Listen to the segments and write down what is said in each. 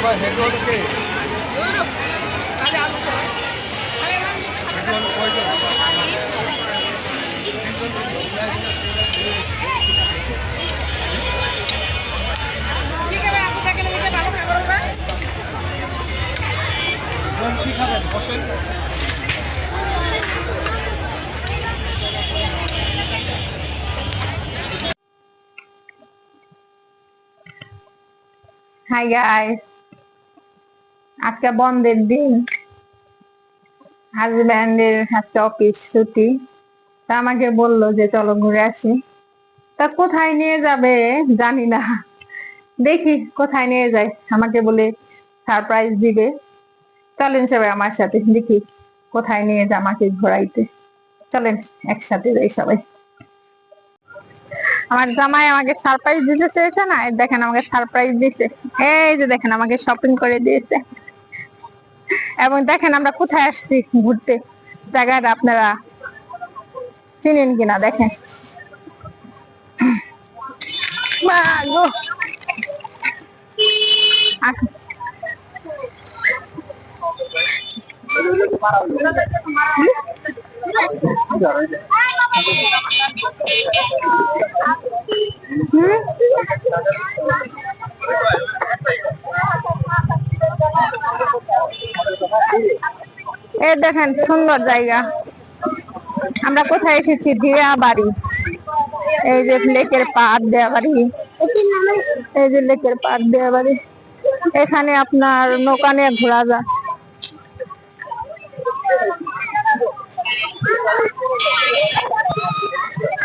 কি খাবেন বসেন। হাই গাইস, আজকে বন্ধের দিন, হাজব্যান্ডের আজকে অফিস ছুটি। তা আমাকে বললো যে চলো ঘুরে আসি। তা কোথায় নিয়ে যাবে জানি না, দেখি কোথায় নিয়ে যায়। আমাকে বলে সারপ্রাইজ দিবে। চলেন সবাই আমার সাথে, দেখি কোথায় নিয়ে যায় আমাকে ঘোরাইতে। চলেন একসাথে যাই সবাই। আমার জামাই আমাকে সারপ্রাইজ দিতে চেয়েছে না, দেখেন আমাকে সারপ্রাইজ দিছে। এই যে দেখেন আমাকে শপিং করে দিয়েছে। এবং দেখেন আমরা কোথায় আসছি ঘুরতে, জায়গাটা আপনারা চিনেন কিনা দেখেন। মা গো, এই দেখেন সুন্দর জায়গা। আমরা কোথায় এসেছি? দিয়াবাড়ি। এই যে লেকের পাড় দিয়াবাড়ি, এই যে লেকের পাড় দিয়াবাড়ি। এখানে আপনার নৌকা নিয়ে ঘোরা যায়।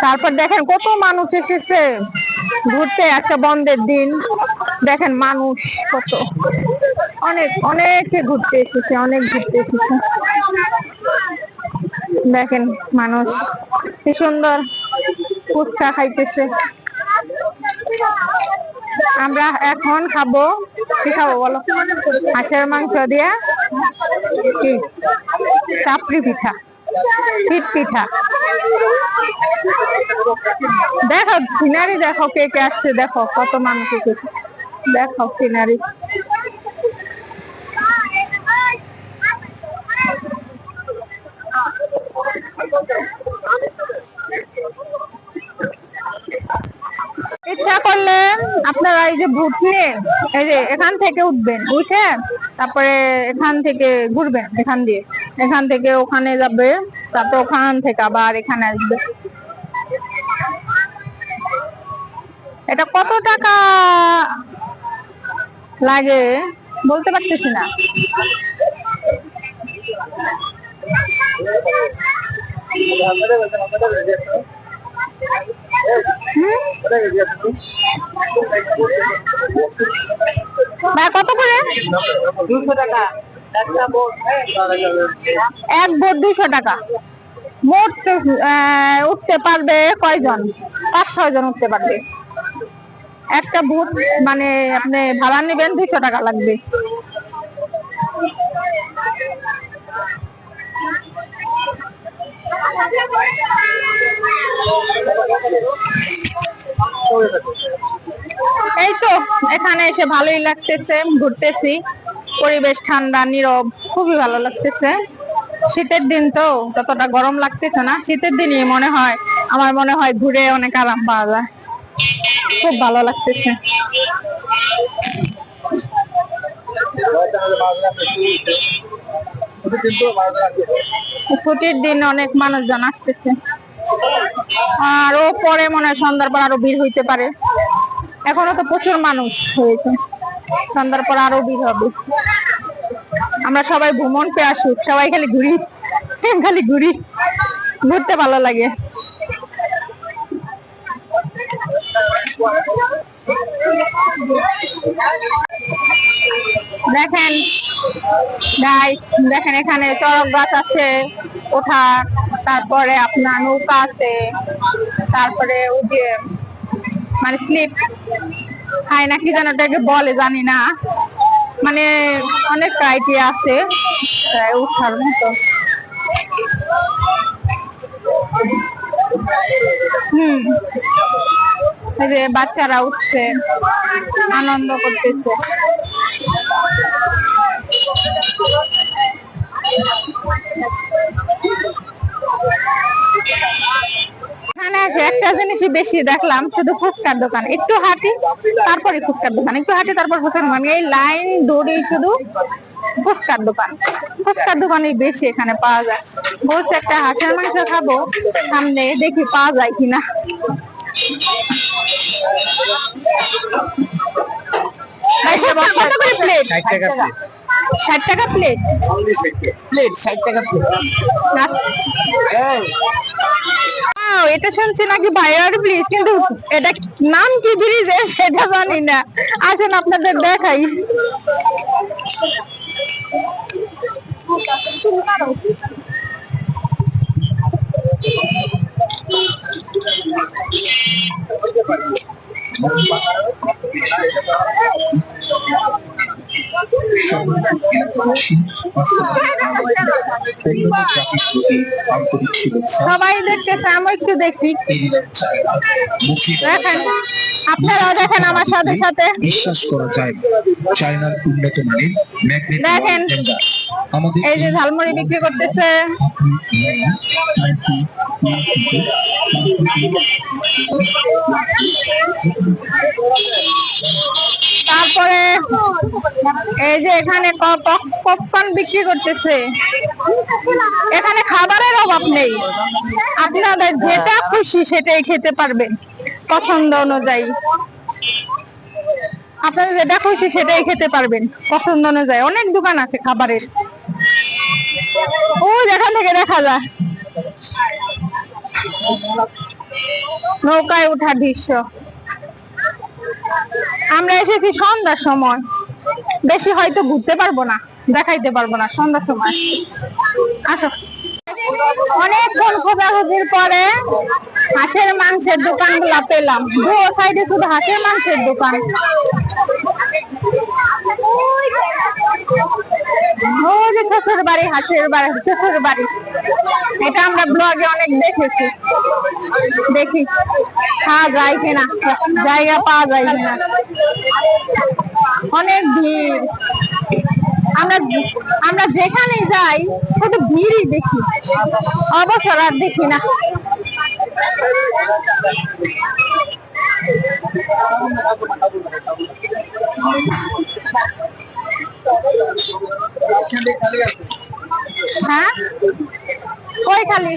তারপর দেখেন কত মানুষ এসেছে ঘুরতে, আজকে বন্ধের দিন। দেখেন মানুষ কত, অনেক অনেকে ঘুরতে এসেছে, অনেক ঘুরতে এসেছে। দেখেন মানুষ কি সুন্দর ফুচকা খাইতেছে। আমরা এখন খাবো, কি খাবো বলো? হাঁসের মাংস দিয়ে কি চাপড়ি পিঠা, শীত পিঠা। দেখো সিনারি, দেখো কে কে আসছে, দেখো কত মানুষ এসেছে, দেখো সিনারি। ইচ্ছা করলে আপনারা এই যে ভূত নিয়ে এই যে এখান থেকে উঠবেন, উঠে তারপরে এখান থেকে ঘুরবেন, এখান দিয়ে এখান থেকে ওখানে যাবে, তারপর ওখান থেকে আবার এখানে আসবে। এটা কত টাকা লাগে বলতে পারতেছি না। কত করে? 200 টাকা এক বোট, 200 টাকা মোট। উঠতে পারবে কয়জন? 5-6 জন উঠতে পারবে। একটা বোট মানে আপনি ভাড়া নেবেন 200 টাকা লাগবে। এই তো এখানে এসে ভালোই লাগতেছে, ঘুরতেছি, পরিবেশ ঠান্ডা নীরব, খুবই ভালো লাগতেছে। শীতের দিন তো ততটা গরম লাগতেছে না, শীতের দিনই মনে হয়, আমার মনে হয় ঘুরে অনেক আরাম পাওয়া যায়, খুব ভালো লাগতেছে। ছুটির দিন অনেক মানুষজন আসতেছে, আরো পরে মনে হয় সন্ধ্যার পর আরো ভিড় হইতে পারে। এখনো তো প্রচুর মানুষ হয়েছে, সন্ধ্যার পর আরো ভিড় হবে। আমরা সবাই ভ্রমণ পেয়ে আসুক, সবাই খালি ঘুরি, খালি ঘুরি, ঘুরতে ভালো লাগে। দেখেন গাইস, দেখেন এখানে চড়ক গাছ আছে, ওঠা, তারপরে আপনার নৌকা আছে, তারপরে ওই যে মানে স্লিপ খায় না কি যেন ওটাকে বলে জানি না, মানে অনেক ক্রাইটেরিয়া আছে উঠার মতো। এই যে বাচ্চারা উঠছে, আনন্দ করতেছে। এসে একটা জিনিসই বেশি দেখলাম, শুধু ফুচকার দোকান। একটু হাঁটি তারপরে ফুচকার দোকান, একটু হাঁটি তারপর ফুচকার দোকান, এই লাইন দৌড়ি শুধু ফুচকার দোকান। ফুচকার দোকানই বেশি এখানে পাওয়া যায়। বলছে একটা হাঁসের মাংস খাবো, সামনে দেখি পাওয়া যায় কিনা। কত করে প্লেট? 60 টাকা প্লেট। 60 টাকা প্লেট? প্লেট 60 টাকা প্লেট। এটা শুনছি নাকি ভাইরাল ব্রিজ, কিন্তু এটা নাম কি ব্রিজের সেটা জানি না। আসেন আপনাদের দেখাই। সবাই দেখতেছে, আমি একটু দেখি। দেখেন, আপনারাও দেখেন আমার সাথে সাথে। বিশ্বাস করা যায় চায়নার উন্নত মানের ম্যাগনেট দেখেন আমাদের এই যে ঝালমুড়ি বিক্রি করতেছে। তারপরে এই যে এখানে পপকর্ন বিক্রি করতেছে। এখানে খাবারের অভাব নেই, আপনাদের যেটা খুশি সেটাই খেতে পারবেন পছন্দ অনুযায়ী। আপনাদের যেটা খুশি সেটাই খেতে পারবেন পছন্দ অনুযায়ী। অনেক দোকান আছে খাবারের, ও যেখান থেকে দেখা যায় নৌকায় ওঠার দৃশ্য। আমরা এসেছি সন্ধ্যার সময়, বেশি হয়তো ঘুরতে পারবো না, দেখাইতে পারবো না সন্ধ্যার সময়। আসো। অনেকক্ষণ খোঁজাখুঁজির পরে হাঁসের মাংসের দোকান গুলা পেলাম। দু সাইডে শুধু হাঁসের মাংসের দোকান। শ্বশুর বাড়ি, হাঁসের বাড়ি, শ্বশুর বাড়ি, এটা আমরা ব্লগে অনেক দেখেছি। দেখি খাওয়া যায় কিনা, জায়গা পাওয়া যায় কিনা। অনেক ভিড়, আমরা যেখানে যাই শুধু ভিড়ই দেখি, অবসর আর দেখি না। হ্যাঁ, কই খালি?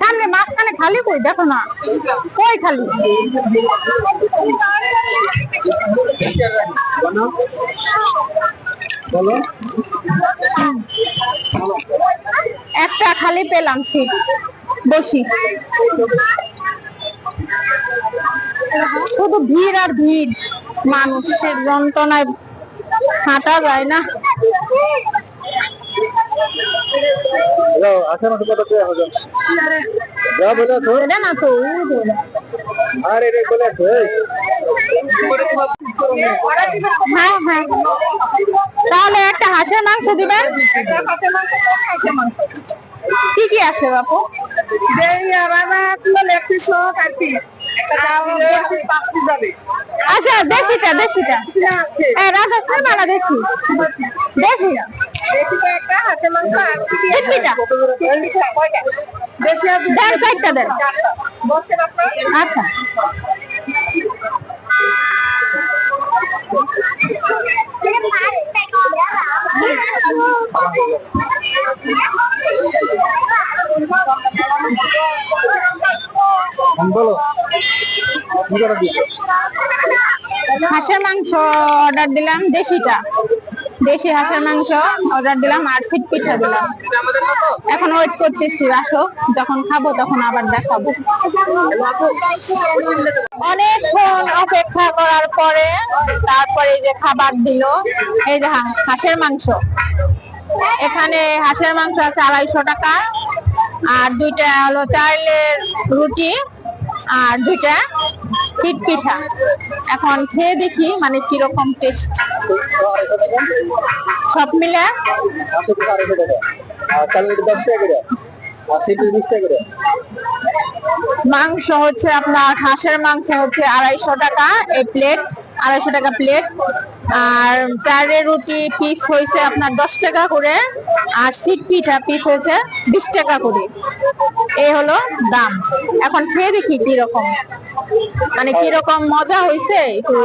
সামনে মাঝখানে খালি কই? দেখো না, কই খালি? একটা খালি পেলাম সিট, বসি। শুধু ভিড় আর ভিড়, মানুষের যন্ত্রণায় হাঁটা যায় না। হ্যাঁ হ্যাঁ, তাহলে একটা হাঁসের মাংস দিবেন। কি কি আছে বাপু? আচ্ছা, দেশিটা দেশিটা রাজা সালমানা, দেখি দেশি একটা হাঁসের মাংস। দেন চারটা দেন। আচ্ছা, হাঁসের মাংস অর্ডার দিলাম, দেশিটা, দেশি হাঁসের মাংস অর্ডার দিলাম, আর ফিট পিঠা দিলাম। এখন ওয়েট করতেছি, আসো, যখন খাবো তখন আবার দেখাবো। অনেকক্ষণ অপেক্ষা করার পরে তারপরে যে খাবার দিল, এই যে হাঁসের মাংস। এখানে হাঁসের মাংস আছে 250 টাকা, আর দুইটা হলো চালের রুটি, আর দুইটা ফিট পিঠা। এখন খেয়ে দেখি মানে কিরকম টেস্ট। সব মিলে মাংস হচ্ছে আপনার, হাঁসের মাংস হচ্ছে 250 টাকা এই প্লেট, 250 টাকা প্লেট। আর চারের রুটি পিস হয়েছে আপনার 10 টাকা করে, আর সিট পিঠা পিস হয়েছে 20 টাকা করে। এই হলো দাম। এখন খেয়ে দেখি কিরকম, মানে কিরকম মজা হয়েছে, একটু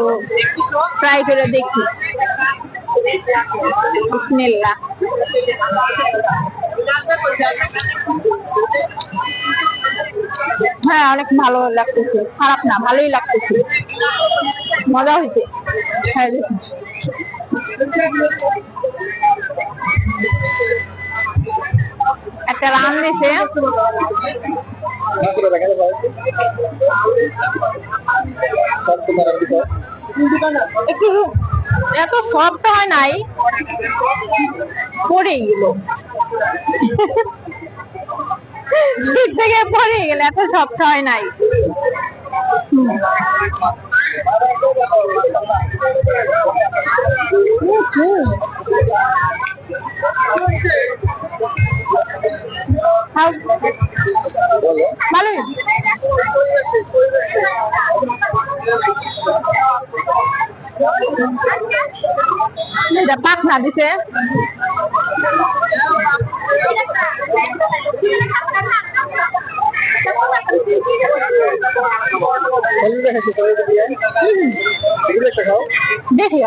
ট্রাই করে দেখি। বিসমিল্লাহ। হ্যাঁ, অনেক ভালো লাগতেছে, খারাপ না, ভালোই লাগতেছে, মজা হয়েছে। হ্যাঁ, দেখি। একটা রান দিছে, একটু এত সফট হয় নাই, পড়ে গেল শীত থেকে পড়ে গেল, এত সফট হয় নাই। ভালোই। পাখনা দিছে, দেখি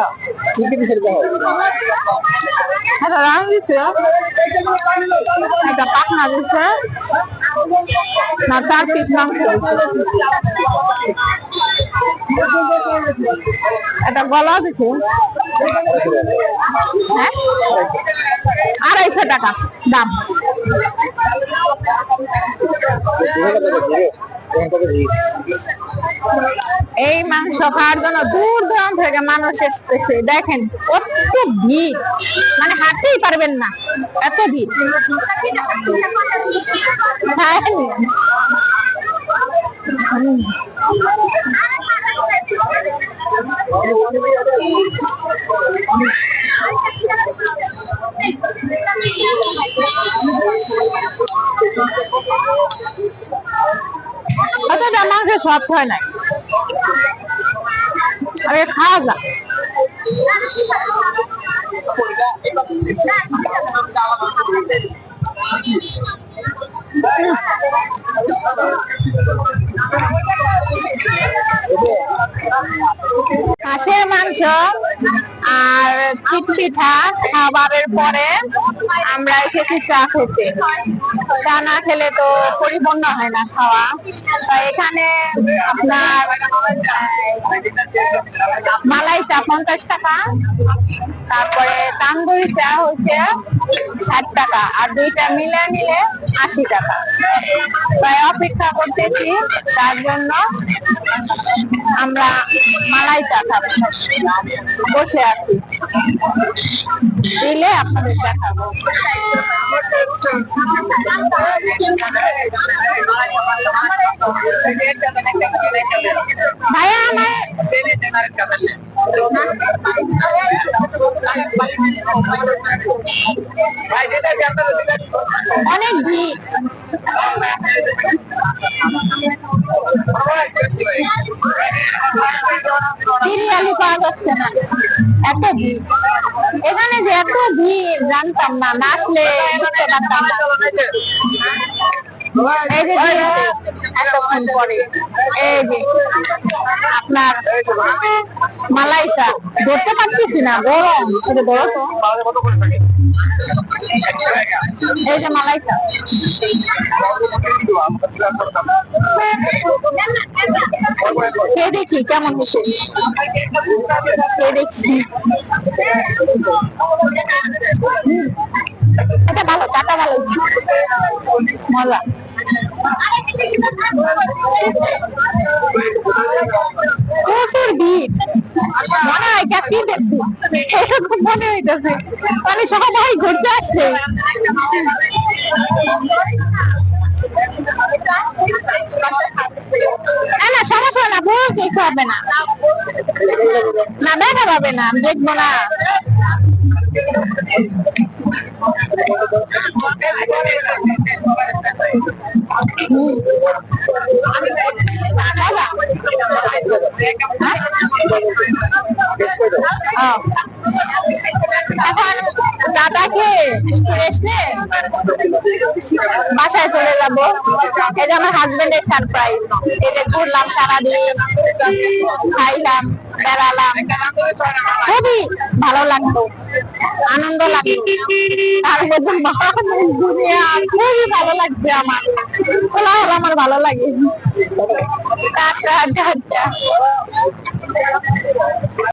রান দিছে, একটা পাখনা দিচ্ছে, না 4 পিস মাংস, একটা গলা দিচ্ছে। হ্যাঁ, 250 টাকা দাম। এই মাংস খাওয়ার জন্য দূর দূরান্ত থেকে মানুষ এসেছে, দেখেন কত ভিড়, মানে হাঁটতেই পারবেন না, এত ভিড়। অতটা মাংস সফট হয় নাই, আরে খাওয়া যা। হাঁসের মাংস আর চিট পিঠা খাবারের পরে আমরা এসেছি চা খেতে। চা না খেলে তো পরিপূর্ণ হয় না খাওয়া। তাই এখানে আপনার মালাই চা 50 টাকা, তারপরে তান্দুরি চা হচ্ছে 60 টাকা, আর 2টা মিলে নিলে 80 টাকা। তাই অপেক্ষা করতেছি, তার জন্য আমরা মালাই চা খাবো, বসে আছি, দিলে আপনাদের দেখাবো। ভাইয়া আমার অনেক ভিড়, বিরিয়ানি পাওয়া যাচ্ছে না, এত ভিড়। এখানে যে এত ভিড় জানতাম না, না আসলে বুঝতে পারতাম না। এই যে এতক্ষণ পরে এই যে আপনার মালাই চা ধরতে পারতেছি না, গরম, এটা ধরো তো। এই যে মালাই চা, খেয়ে দেখি কেমন হচ্ছে, খেয়ে দেখি। এটা ভালো, চাটা ভালো, মজা। প্রচুর ভিড়, মনে হয় কি দেখবো এরকম মনে হইতেছে, মানে সবাই ঘুরতে আসছে। না সমস্যা না, বউ কিছু হবে না, না ব্যথা পাবে না, আমি দেখবো না। এখন দাদা খেয়ে রেস্ট নিয়ে বাসায় চলে যাবো। এই যে আমার হাজবেন্ডের সারপ্রাইজ। এই যে ঘুরলাম সারাদিন, খাইলাম, বেড়ালাম, খুবই ভালো লাগলো, আনন্দ লাগলো। তার মধ্যে দুনিয়া খুবই ভালো লাগছে আমার, কোলাহল আমার ভালো লাগে। Tata tata.